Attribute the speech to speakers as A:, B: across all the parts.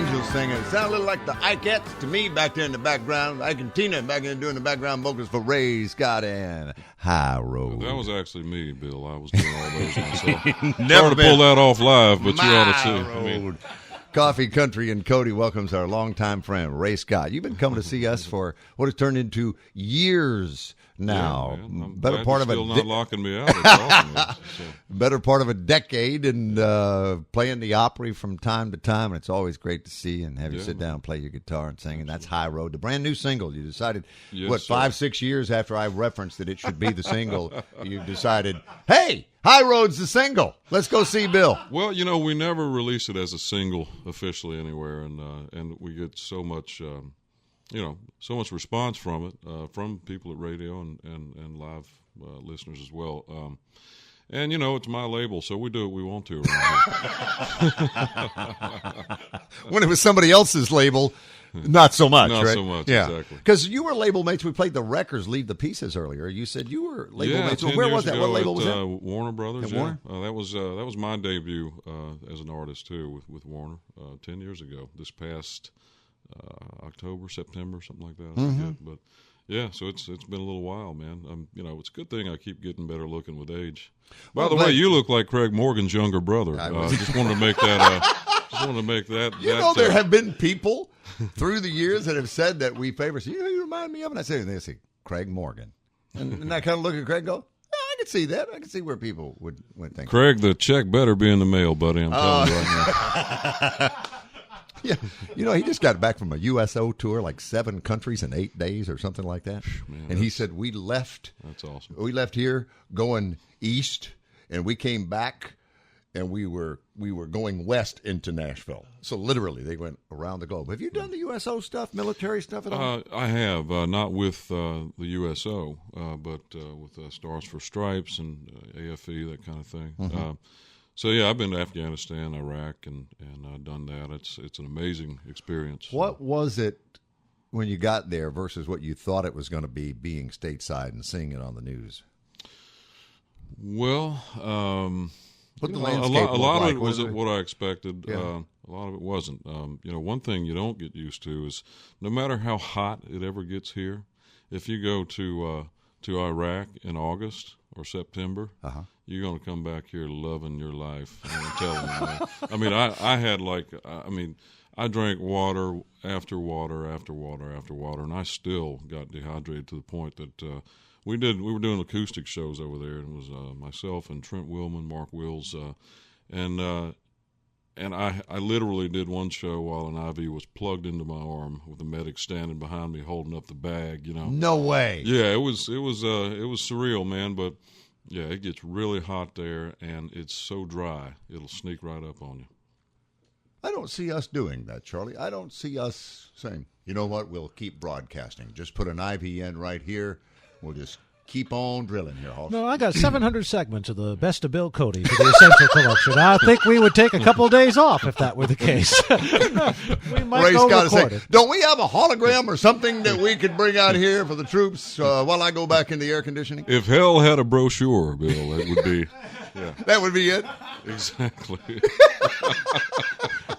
A: angels singing. It sounded a little like the Ikettes to me back there in the background. Ike and Tina back there doing the background vocals for Ray Scott and High Road.
B: That was actually me, Bill. I was doing all those myself.
A: Never
B: Hard to pull that off live, but you ought to see.
A: I mean, Coffee Country and Cody welcomes our longtime friend, Ray Scott. You've been coming to see us for what has turned into years now.
B: Yeah, I'm
A: better
B: glad
A: part
B: you're
A: of
B: still not locking me out. It's awesome.
A: Better part of a decade, and playing the Opry from time to time, and it's always great to see and have you sit down and play your guitar and sing, and that's High Road, the brand new single. You decided, 5-6 years after I referenced that it should be the single, you decided, hey, High Road's the single. Let's go see Bill.
B: Well, we never release it as a single officially anywhere, and we get so much, so much response from it, from people at radio and live listeners as well. And it's my label, so we do what we want to around here.
A: When it was somebody else's label, not so much,
B: Not
A: right?
B: so much,
A: yeah.
B: exactly.
A: Because you were label mates. We played the Wreckers Leave the Pieces earlier. You said you were label mates. Well, where was that? What label was that?
B: Warner Brothers.
A: At Warner?
B: That was my debut as an artist too with Warner 10 years ago. This past October, September, something like that. I forget. But yeah, so it's been a little while, man. It's a good thing I keep getting better looking with age. By the way, you look like Craig Morgan's younger brother. Just wanted to make that.
A: There have been people through the years that have said that we favor. So, you remind me of, and I say Craig Morgan, and I kind of look at Craig and go, I can see that. I can see where people would think.
B: Craig, the check better be in the mail, buddy. I'm telling you right now.
A: Yeah, he just got back from a USO tour, like 7 countries in 8 days or something like that.
B: Man,
A: and he said, we left.
B: That's awesome.
A: We left here going east, and we came back, and we were going west into Nashville. So literally, they went around the globe. Have you done the USO stuff, military stuff at all?
B: I have, not with the USO, but with Stars for Stripes and AFE, that kind of thing. So yeah, I've been to Afghanistan, Iraq, and done that. It's an amazing experience.
A: What was it when you got there versus what you thought it was going to be, being stateside and seeing it on the news?
B: Well,
A: what the
B: a
A: landscape
B: lot
A: like?
B: of it wasn't what I expected.
A: Yeah.
B: A lot of it wasn't. One thing you don't get used to is no matter how hot it ever gets here, if you go to Iraq in August or September, you're going to come back here loving your life. I'm telling you, man. I mean, I had I drank water after water after water after water, and I still got dehydrated to the point that we were doing acoustic shows over there. It was myself and Trent Willman, Mark Wills, and I literally did one show while an IV was plugged into my arm with the medic standing behind me holding up the bag.
A: No way.
B: Yeah, it was surreal, man. But yeah, it gets really hot there, and it's so dry it'll sneak right up on you.
A: I don't see us doing that, Charlie. I don't see us saying, you know what, we'll keep broadcasting. Just put an IV in right here. We'll just keep on drilling here, Hoss.
C: No, I got 700 segments of the Best of Bill Cody for the Essential Collection. I think we would take a couple of days off if that were the case. We might
A: Ray's
C: go
A: got to
C: record
A: say,
C: it.
A: don't we have a hologram or something that we could bring out here for the troops while I go back in the air conditioning?
B: If hell had a brochure, Bill, it would be. Yeah.
A: That would be it.
B: Exactly.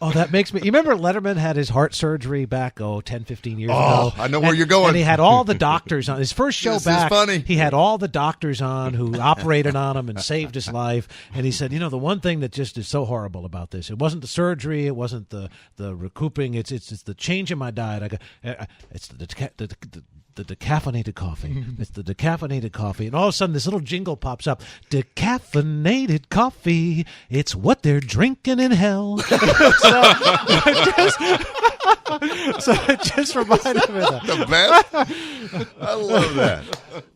C: Oh, that makes me... You remember Letterman had his heart surgery back, 10, 15 years ago?
A: Oh, I know where you're going.
C: And he had all the doctors on. His first show
A: This
C: back,
A: is funny.
C: he had all the doctors on who operated on him and saved his life. And he said, the one thing that just is so horrible about this, it wasn't the surgery, it wasn't the recouping, it's the change in my diet. It's the decaffeinated coffee. It's the decaffeinated coffee. And all of a sudden, this little jingle pops up. Decaffeinated coffee. It's what they're drinking in hell. So it just reminded me of that.
A: The best? I love that.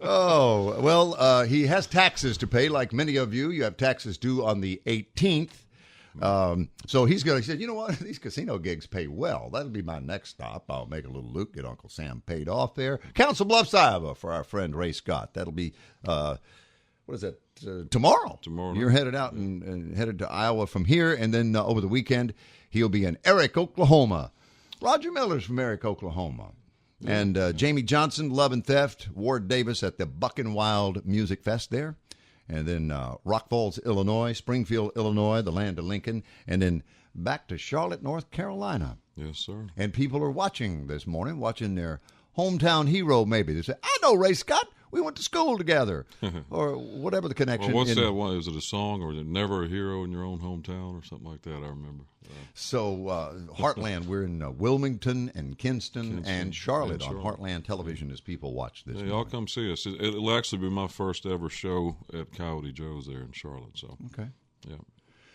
A: Oh, well, he has taxes to pay, like many of you. You have taxes due on the 18th. So he said, you know what? These casino gigs pay well. That'll be my next stop. I'll make a little loot, get Uncle Sam paid off there. Council Bluffs, Iowa, for our friend Ray Scott. That'll be, what is that? Tomorrow.
B: Tomorrow.
A: You're headed out and headed to Iowa from here. And then over the weekend, he'll be in Eric, Oklahoma. Roger Miller's from Eric, Oklahoma. And Jamie Johnson, Love and Theft, Ward Davis at the Buckin' Wild Music Fest there. And then Rock Falls, Illinois, Springfield, Illinois, the land of Lincoln. And then back to Charlotte, North Carolina.
B: Yes, sir.
A: And people are watching this morning, watching their hometown hero maybe. They say, I know Ray Scott. We went to school together. Or whatever the connection.
B: Well, what's that one? Is it a song or is it Never a Hero in Your Own Hometown or something like that? I remember.
A: So, Heartland, we're in Wilmington and Kinston and Charlotte on Heartland Television as people watch this.
B: Yeah, y'all come see us. It'll actually be my first ever show at Cody Joe's there in Charlotte. So,
A: okay.
B: Yeah.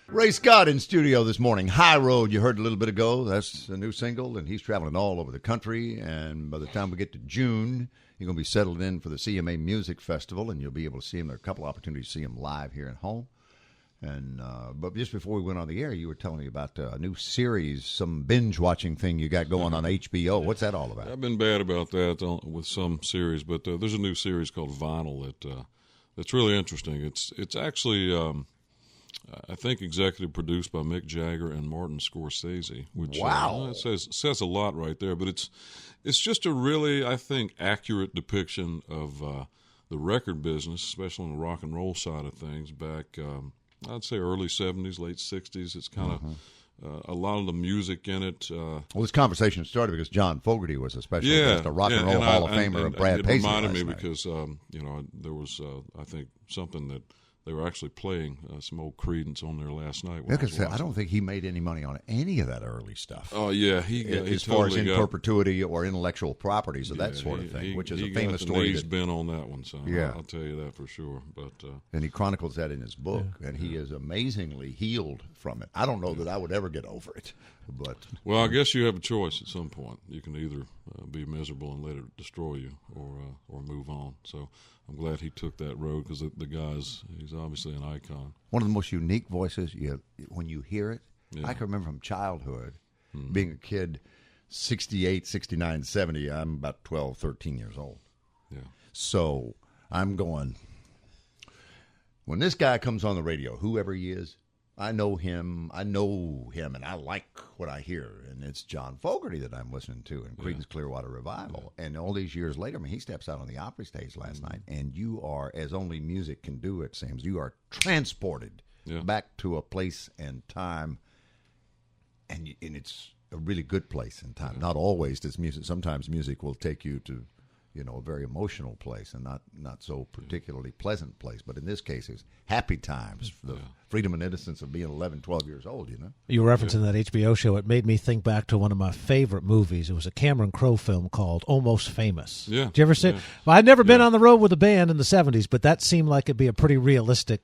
A: Ray Scott in studio this morning. High Road, you heard a little bit ago. That's a new single, and he's traveling all over the country. And by the time we get to June, you're going to be settled in for the CMA Music Festival, and you'll be able to see him. There are a couple opportunities to see him live here at home. And but just before we went on the air, you were telling me about a new series, some binge-watching thing you got going on HBO. What's that all about?
B: I've been bad about that with some series, but there's a new series called Vinyl that's really interesting. It's actually, I think, executive produced by Mick Jagger and Martin Scorsese. Which,
A: wow,
B: it says a lot right there. But it's just a really, I think, accurate depiction of the record business, especially on the rock and roll side of things. Back, I'd say early 70s, late 60s. It's kind of a lot of the music in it.
A: Well, this conversation started because John Fogerty was a special guest, a Rock and Roll Hall of Famer of Brad Paisley.
B: It reminded me because there was I think something that they were actually playing some old Creedence on there last night.
A: I don't think he made any money on any of that early stuff.
B: Oh yeah,
A: as far as in perpetuity or intellectual properties of that sort of thing, which is a famous story.
B: He's been on that one, so yeah. I'll tell you that for sure. But
A: and he chronicles that in his book, and he is amazingly healed from it. I don't know that I would ever get over it, but
B: well, I guess you have a choice at some point. You can either be miserable and let it destroy you, or move on. So I'm glad he took that road because the guy's he's obviously an icon.
A: One of the most unique voices when you hear it. Yeah. I can remember from childhood, being a kid, 68, 69, 70. I'm about 12, 13 years old.
B: Yeah.
A: So I'm going, when this guy comes on the radio, whoever he is, I know him, and I like what I hear. And it's John Fogerty that I'm listening to in Creedence Clearwater Revival. Yeah. And all these years later, he steps out on the Opry stage last night, and you are, as only music can do, it seems, you are transported back to a place and time, and it's a really good place and time. Not always does music. Sometimes music will take you to a very emotional place and not so particularly pleasant place. But in this case, it's happy times, the freedom and innocence of being 11, 12 years old,
C: You were referencing that HBO show. It made me think back to one of my favorite movies. It was a Cameron Crowe film called Almost Famous.
B: Yeah.
C: Did you ever see it? Well, I'd never been on the road with a band in the 70s, but that seemed like it'd be a pretty realistic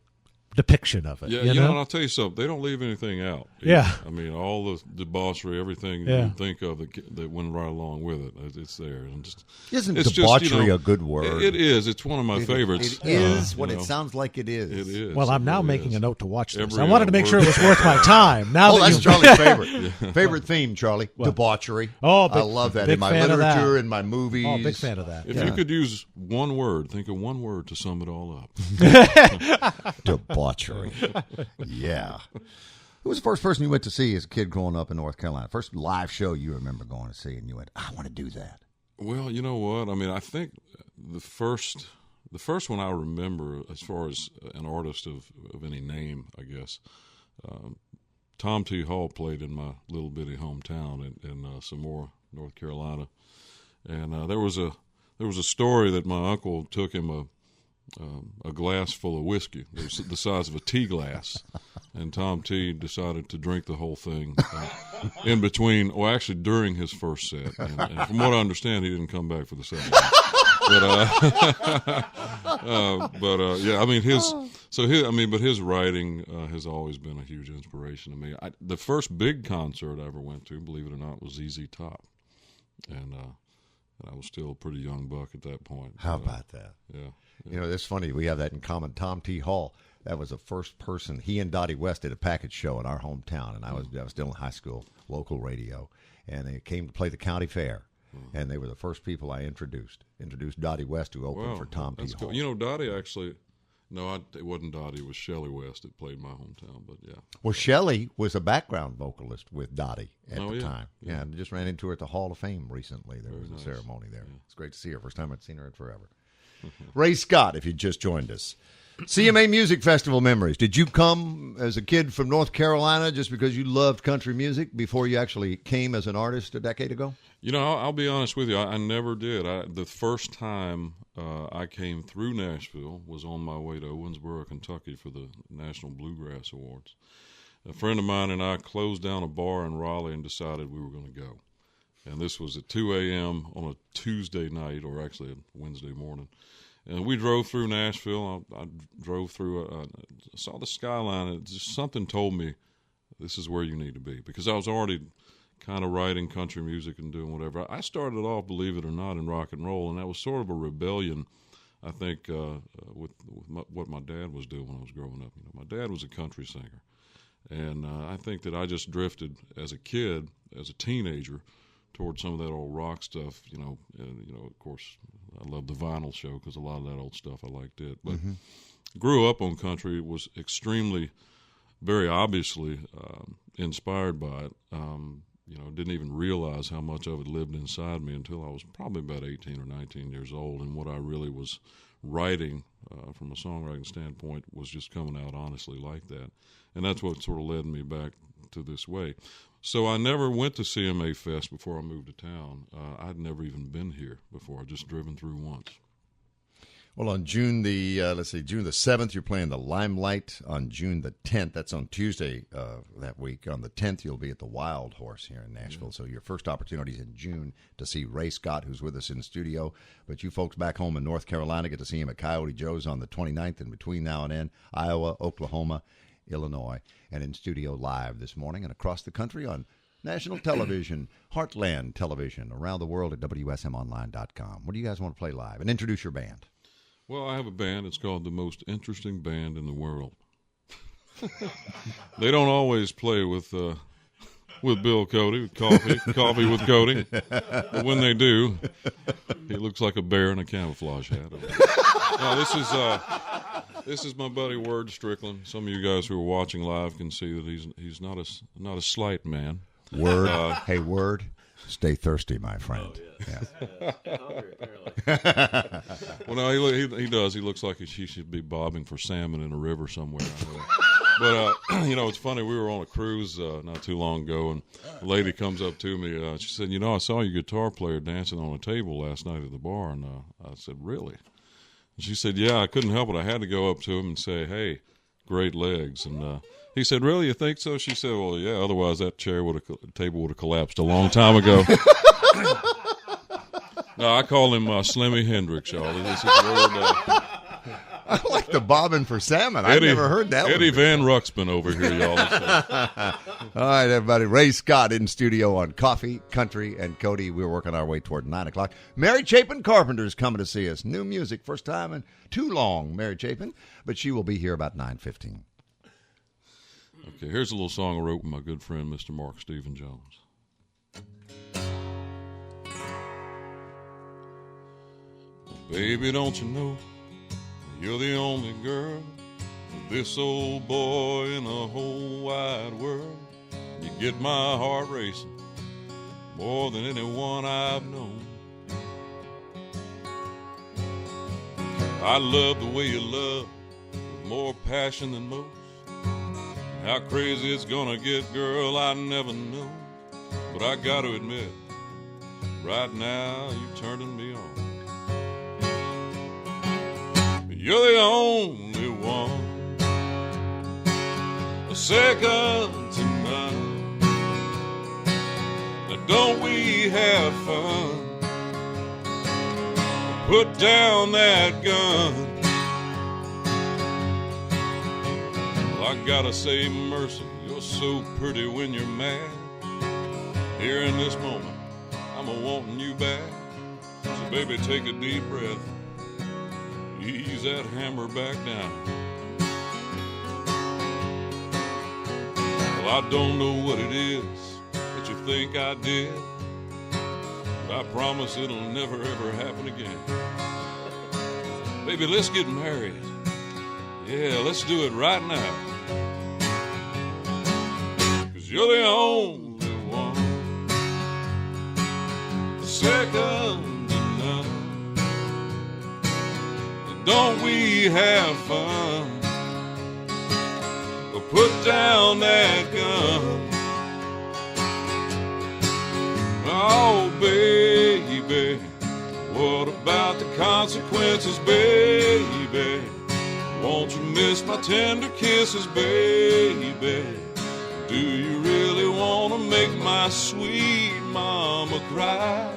C: depiction of it.
B: Yeah,
C: you know?
B: And I'll tell you something. They don't leave anything out.
C: Yeah.
B: I mean, all the debauchery, everything you think of that went right along with it, it's there. And
A: Isn't debauchery a good word?
B: It is. It's one of my favorites.
A: It is what it sounds like it is.
B: It is.
C: Well, I'm now making a note to watch this. I wanted to make sure it was worth my time. Now
A: that's Charlie's favorite. Favorite theme, Charlie. What? Debauchery.
C: Oh,
A: I love that in my literature, in my movies.
C: Oh, big fan of that.
B: If you could use one word, think of one word to sum it all up.
A: Debauchery. Yeah. Who was the first person you went to see as a kid growing up in North Carolina? First live show you remember going to see, and you went, I want to do that.
B: Well, you know what? I mean, I think the first one I remember as far as an artist of any name, I guess, Tom T. Hall played in my little bitty hometown in Samora, North Carolina. And there was a story that my uncle took him a glass full of whiskey. It was the size of a tea glass. And Tom T. decided to drink the whole thing in between, or actually during his first set. And from what I understand, he didn't come back for the second one. Yeah, I mean, his writing has always been a huge inspiration to me. The first big concert I ever went to, believe it or not, was ZZ Top. And I was still a pretty young buck at that point.
A: How about that?
B: Yeah.
A: It's funny. We have that in common. Tom T. Hall, that was the first person. He and Dottie West did a package show in our hometown, and I was still in high school, local radio, and they came to play the county fair, and they were the first people I introduced Dottie West, who opened for Tom T. Hall.
B: Cool. Dottie actually. No, it wasn't Dottie. It was Shelley West that played my hometown. But yeah.
A: Well, Shelley was a background vocalist with Dottie at the time. Yeah, and just ran into her at the Hall of Fame recently. There was a ceremony there. Yeah. It's great to see her. First time I'd seen her in forever. Ray Scott, if you just joined us. CMA Music Festival memories. Did you come as a kid from North Carolina just because you loved country music before you actually came as an artist a decade ago?
B: You know, I'll be honest with you. I never did. The first time I came through Nashville was on my way to Owensboro, Kentucky for the National Bluegrass Awards. A friend of mine and I closed down a bar in Raleigh and decided we were going to go. And this was at 2 a.m. on a Tuesday night, or actually a Wednesday morning. And we drove through Nashville. I drove through, saw the skyline. And just something told me this is where you need to be, because I was already kind of writing country music and doing whatever. I started off, believe it or not, in rock and roll, and that was sort of a rebellion, I think, with what my dad was doing when I was growing up. You know, my dad was a country singer, and I think that I just drifted as a kid, as a teenager, towards some of that old rock stuff. You know, of course, I love the vinyl show because a lot of that old stuff I liked it. But grew up on country, was extremely, very obviously inspired by it. You know, didn't even realize how much of it lived inside me until I was probably about 18 or 19 years old, and what I really was writing from a songwriting standpoint was just coming out honestly like that. And that's what sort of led me back to this way. So I never went to CMA Fest before I moved to town. I'd never even been here before. I'd just driven through once.
A: Well, on June the 7th, you're playing the Limelight. On June the 10th, that's on Tuesday that week. On the 10th, you'll be at the Wild Horse here in Nashville. So your first opportunity is in June to see Ray Scott, who's with us in the studio. But you folks back home in North Carolina get to see him at Coyote Joe's on the 29th, and between now and then, Iowa, Oklahoma, Illinois, and in studio live this morning and across the country on national television, Heartland Television, around the world at WSMOnline.com. What do you guys want to play live? And introduce your band.
B: Well, I have a band. It's called The Most Interesting Band in the World. They don't always play with Bill Cody, coffee with Cody. But when they do, he looks like a bear in a camouflage hat. No, this is my buddy Word Strickland. Some of you guys who are watching live can see that he's not a slight man.
A: Word, hey Word, stay thirsty, my friend.
D: Oh, yes. Yeah. Hungry, apparently.
B: Well, no, he does. He looks like he should be bobbing for salmon in a river somewhere. But, you know, it's funny. We were on a cruise not too long ago, and a lady comes up to me. She said, you know, I saw your guitar player dancing on a table last night at the bar. And I said, really? And she said, yeah, I couldn't help it. I had to go up to him and say, hey, great legs. And he said, really, you think so? She said, well, yeah, otherwise that table would have collapsed a long time ago. No, I call him Slimmy Hendrix, y'all. This is word,
A: I like the bobbing for salmon. I've never heard that
B: Eddie
A: one.
B: Van Ruxpin over here, y'all.
A: All right, everybody. Ray Scott in studio on Coffee, Country, and Cody. We're working our way toward 9 o'clock. Mary Chapin Carpenter's coming to see us. New music, first time in too long, Mary Chapin. But she will be here about 9:15.
B: Okay, here's a little song I wrote with my good friend, Mr. Mark Stephen Jones. Baby, don't you know you're the only girl with this old boy in the whole wide world? You get my heart racing more than anyone I've known. I love the way you love with more passion than most. How crazy it's gonna get, girl, I never know. But I gotta admit, right now you're turning me on. You're the only one, a second to none. Now don't we have fun? Put down that gun. Well, I gotta say mercy, you're so pretty when you're mad. Here in this moment, I'm a-wanting you back. So baby, take a deep breath. Ease that hammer back down. Well, I don't know what it is that you think I did, but I promise it'll never ever happen again. Baby, let's get married. Yeah, let's do it right now. 'Cause you're the only one, second to none. Don't we have fun? Put down that gun. Oh, baby, what about the consequences, baby? Won't you miss my tender kisses, baby? Do you really want to make my sweet mama cry?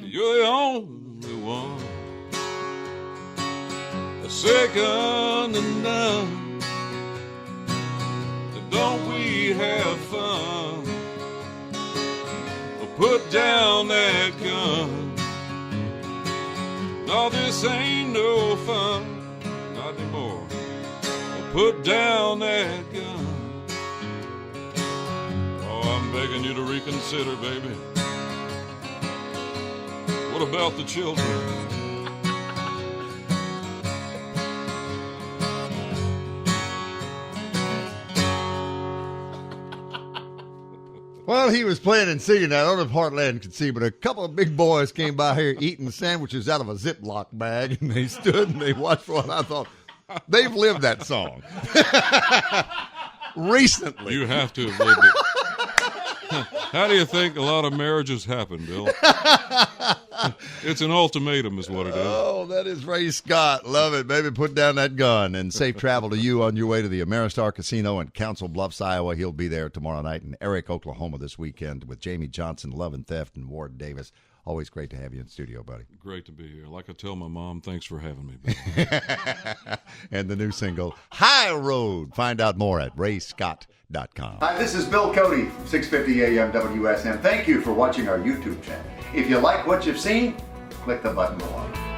B: You're the only one, second to none. Don't we have fun? Put down that gun. No, this ain't no fun, not anymore. Put down that gun. Oh, I'm begging you to reconsider, baby. What about the children?
A: Well, he was playing and singing that. I don't know if Heartland could see, but a couple of big boys came by here eating sandwiches out of a Ziploc bag, and they stood and they watched one. I thought, they've lived that song. Recently.
B: You have to have lived it. How do you think a lot of marriages happen, Bill? It's an ultimatum is what it is.
A: Oh, that is Ray Scott. Love it, baby. Put down that gun. And safe travel to you on your way to the Ameristar Casino in Council Bluffs, Iowa. He'll be there tomorrow night. In Eric, Oklahoma this weekend with Jamie Johnson, Love and Theft, and Ward Davis. Always great to have you in studio, buddy.
B: Great to be here. Like I tell my mom, thanks for having me, Bill.
A: And the new single, High Road. Find out more at rayscott.com. Hi, this is Bill Cody from 650 AM WSM. Thank you for watching our YouTube channel. If you like what you've seen, click the button below.